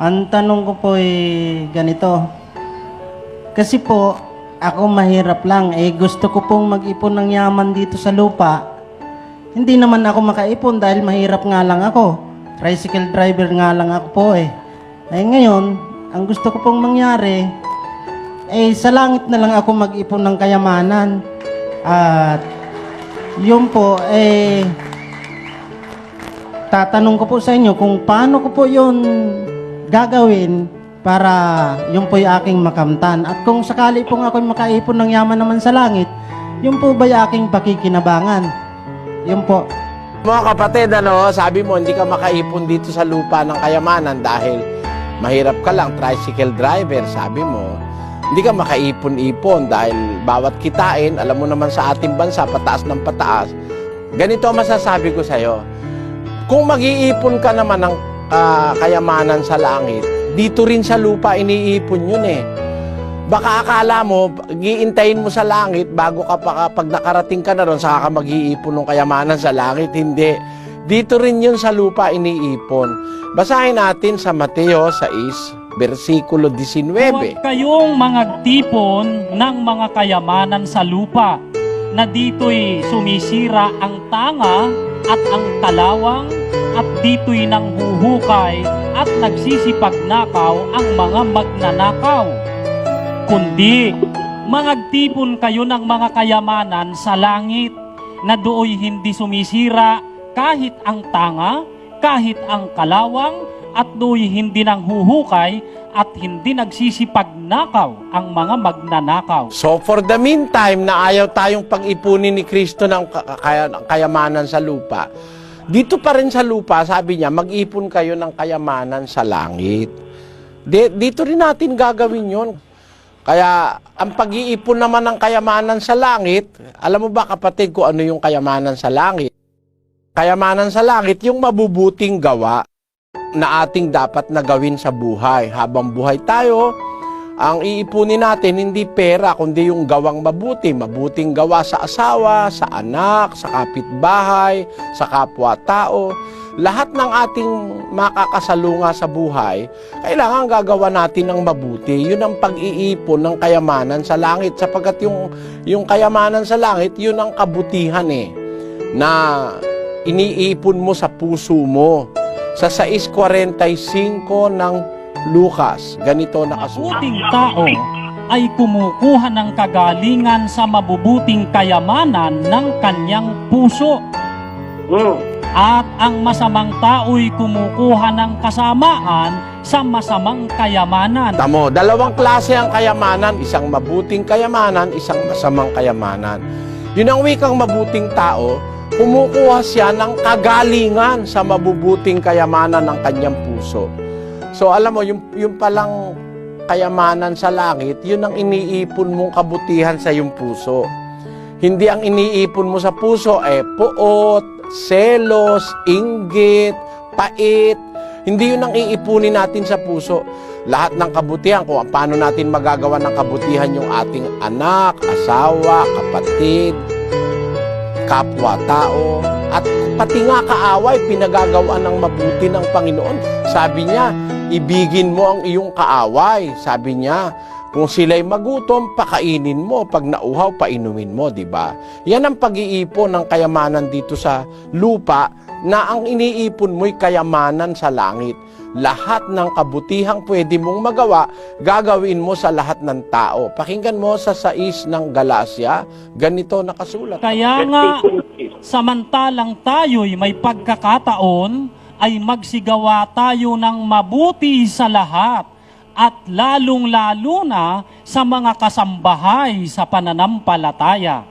Ang tanong ko po ganito. Kasi po, ako mahirap lang. Gusto ko pong mag-ipon ng yaman dito sa lupa. Hindi naman ako makaipon dahil mahirap nga lang ako. Tricycle driver nga lang ako po ngayon, ang gusto ko pong mangyari, sa langit na lang ako mag-ipon ng kayamanan. At yun po, tatanong ko po sa inyo kung paano ko po yun gagawin para yun po yung aking makamtan. At kung sakali pong ako makaipon ng yaman naman sa langit, yun po ba yung aking pakikinabangan? Yun po. Mga kapatid, sabi mo hindi ka makaipon dito sa lupa ng kayamanan dahil mahirap ka lang, tricycle driver, sabi mo. Hindi ka makaipon-ipon dahil bawat kitain, alam mo naman sa ating bansa, pataas ng pataas. Ganito ang masasabi ko sa'yo. Kung mag-iipon ka naman ng kayamanan sa langit, dito rin sa lupa iniipon yun Baka akala mo, giintayin mo sa langit bago ka pa pag nakarating ka na ron, saka ka mag-iipon ng kayamanan sa langit. Hindi. Dito rin yun sa lupa iniipon. Basahin natin sa Mateo 6, versikulo 19. Huwag kayong mangagtipon ng mga kayamanan sa lupa, na dito'y sumisira ang tanga at ang kalawang, at dito'y nanghuhukay at nagsisipagnakaw ang mga magnanakaw. Kundi, mangagtipon kayo ng mga kayamanan sa langit, na dooy hindi sumisira kahit ang tanga, kahit ang kalawang, at dooy hindi nanghuhukay at hindi nagsisipagnakaw ang mga magnanakaw. So for the meantime na ayaw tayong pag-ipunin ni Kristo ng kayamanan sa lupa, dito pa rin sa lupa, sabi niya, mag-ipon kayo ng kayamanan sa langit. Dito rin natin gagawin yon. Kaya ang pag-iipon naman ng kayamanan sa langit, alam mo ba kapatid kung ano yung kayamanan sa langit? Kayamanan sa langit, yung mabubuting gawa na ating dapat na gawin sa buhay. Habang buhay tayo, ang iipunin natin hindi pera, kundi yung gawang mabuti. Mabuting gawa sa asawa, sa anak, sa kapitbahay, sa kapwa-tao. Lahat ng ating makakasalunga sa buhay, kailangan gagawa natin ng mabuti. Yun ang pag-iipon ng kayamanan sa langit. Sapagkat yung kayamanan sa langit, yun ang kabutihan na iniipon mo sa puso mo. Sa 6:45 ng Lucas, ganito nakasulat. Mabuting tao ay kumukuha ng kagalingan sa mabubuting kayamanan ng kanyang puso. At ang masamang tao'y kumukuha ng kasamaan sa masamang kayamanan. Tamo, dalawang klase ang kayamanan, isang mabuting kayamanan, isang masamang kayamanan. Yun ang wikang mabuting tao, kumukuha siya ng kagalingan sa mabubuting kayamanan ng kanyang puso. So alam mo, yung palang kayamanan sa langit, yun ang iniipon mong kabutihan sa iyong puso. Hindi ang iniipon mo sa puso puot, selos, inggit, pait. Hindi yun ang iipunin natin sa puso. Lahat ng kabutihan, kung paano natin magagawa ng kabutihan yung ating anak, asawa, kapatid, kapwa-tao, at pati nga kaaway, pinagagawa ng mabuti ng Panginoon. Sabi niya, ibigin mo ang iyong kaaway. Sabi niya, kung sila'y magutom, pakainin mo. Pag nauhaw, painumin mo, di ba? Yan ang pag-iipon ng kayamanan dito sa lupa, na ang iniipon mo'y kayamanan sa langit. Lahat ng kabutihang pwede mong magawa, gagawin mo sa lahat ng tao. Pakinggan mo sa 6 ng Galacia, ganito nakasulat. Kaya nga, samantalang tayo'y may pagkakataon, ay magsigawa tayo ng mabuti sa lahat, at lalong-lalo na sa mga kasambahay sa pananampalataya.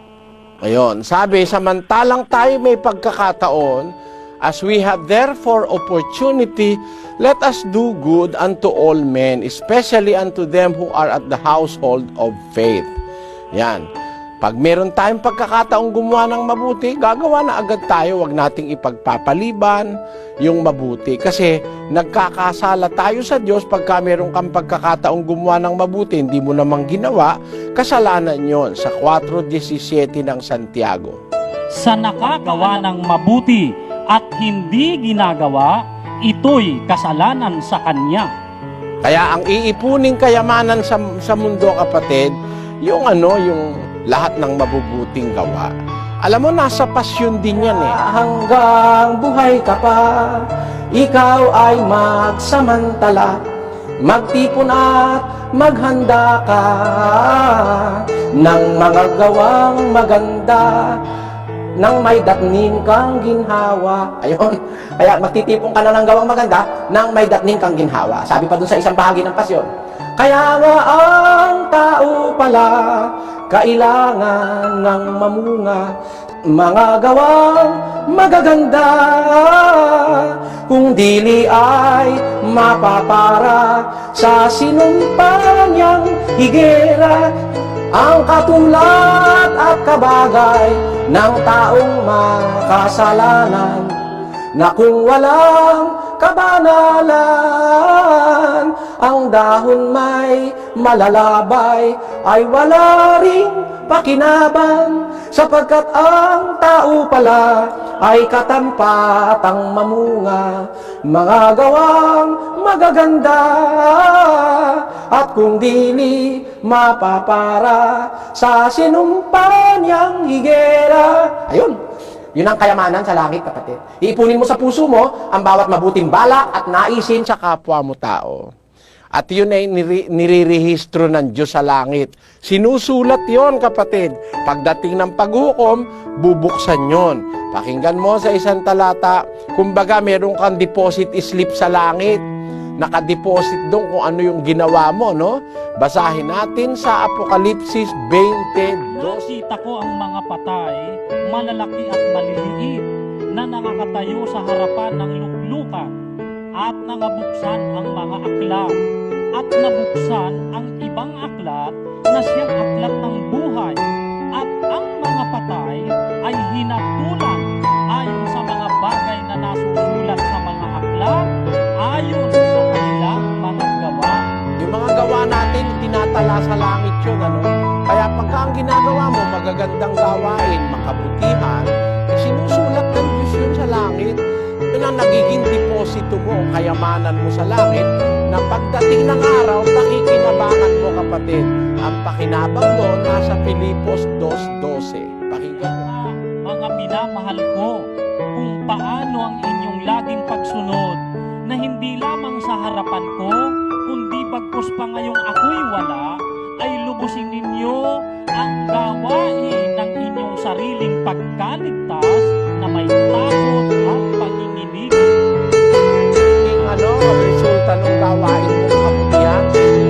Ngayon, sabi, samantalang tayo may pagkakataon, as we have therefore opportunity, let us do good unto all men, especially unto them who are at the household of faith. Yan. Pag meron tayong pagkakataong gumawa ng mabuti, gagawa na agad tayo. Huwag nating ipagpapaliban yung mabuti. Kasi nagkakasala tayo sa Diyos pagka meron kang pagkakataong gumawa ng mabuti, hindi mo namang ginawa, kasalanan yon sa 4:17 ng Santiago. Sa nakagawa ng mabuti at hindi ginagawa, ito'y kasalanan sa kanya. Kaya ang iipuning kayamanan sa mundo, kapatid, yung lahat ng mabubuting gawa. Alam mo, nasa pasyon din yan eh. Hanggang buhay ka pa, ikaw ay magsamantala, magtipon at maghanda ka ng mga gawang maganda, nang may datnin kang ginhawa. Ayun, kaya magtitipon ka na ng gawang maganda nang may datnin kang ginhawa. Sabi pa dun sa isang bahagi ng pasyon, kaya nga ang tao pala kailangan ng mamunga, mga gawang magaganda, kung dili ay mapapara sa sinumpa niyang higera, ang katulad at kabagay ng taong makasalanan, na kung walang kabanalan, ang dahon may malalabay ay wala ring pakinabang, sapagkat ang tao pala ay katampatang mamunga, mga gawang magaganda, at kung dili mapapara sa sinumpa niyang higera. Ayun, yun ang kayamanan sa langit, kapatid. Iipunin mo sa puso mo ang bawat mabuting balak at naisin Sa kapwa mo tao. At yun ay nirerehistro ng Diyos sa langit. Sinusulat yon, kapatid. Pagdating ng paghukom, bubuksan yon. Pakinggan mo sa isang talata, kumbaga meron kang deposit slip sa langit. Nakadeposit doon kung ano yung ginawa mo, no? Basahin natin sa Apokalipsis 20:2. Nakita ko ang mga patay, malalaki at maliliit, na nakakatayo sa harapan ng luklukan, at nangabuksan ang mga aklat, at nabuksan ang ibang aklat na siyang aklat ng buhay, at ang mga patay ay hinatulan ayon sa mga bagay na nasusulat sa mga aklat, ayon sa kanilang mga gawa. Yung mga gawa natin, tinatala sa langit yun, ano? Kaya pagka ang ginagawa mo, magagandang gawain, makabutihan, sinusulat ng Diyos yun sa langit. Yun ang nagiging deposito mo, kayamanan mo sa langit, na pagdating ng araw, pakikinabangan mo, kapatid. Ang pakinabang doon, nasa Filipos 2:12. Pakinggan mo. Mga minamahal ko, kung paano ang inyong laging pagsunod, na hindi lamang sa harapan ko, kundi bagkus pa ngayong ako'y wala, ay lubusin ninyo ang gawain ng inyong sariling pagkaligtas na may takot at panginginig. Ang resulta ng gawain mo, kabutihan,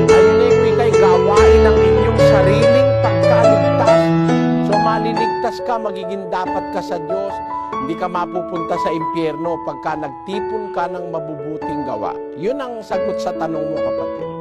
ayun ay ikay gawain ng inyong sariling pagkaligtas. So maliligtas ka, magiging dapat ka sa Diyos. Hindi ka mapupunta sa impyerno pagka nagtipon ka ng mabubuting gawa. Yun ang sagot sa tanong mo, kapatid.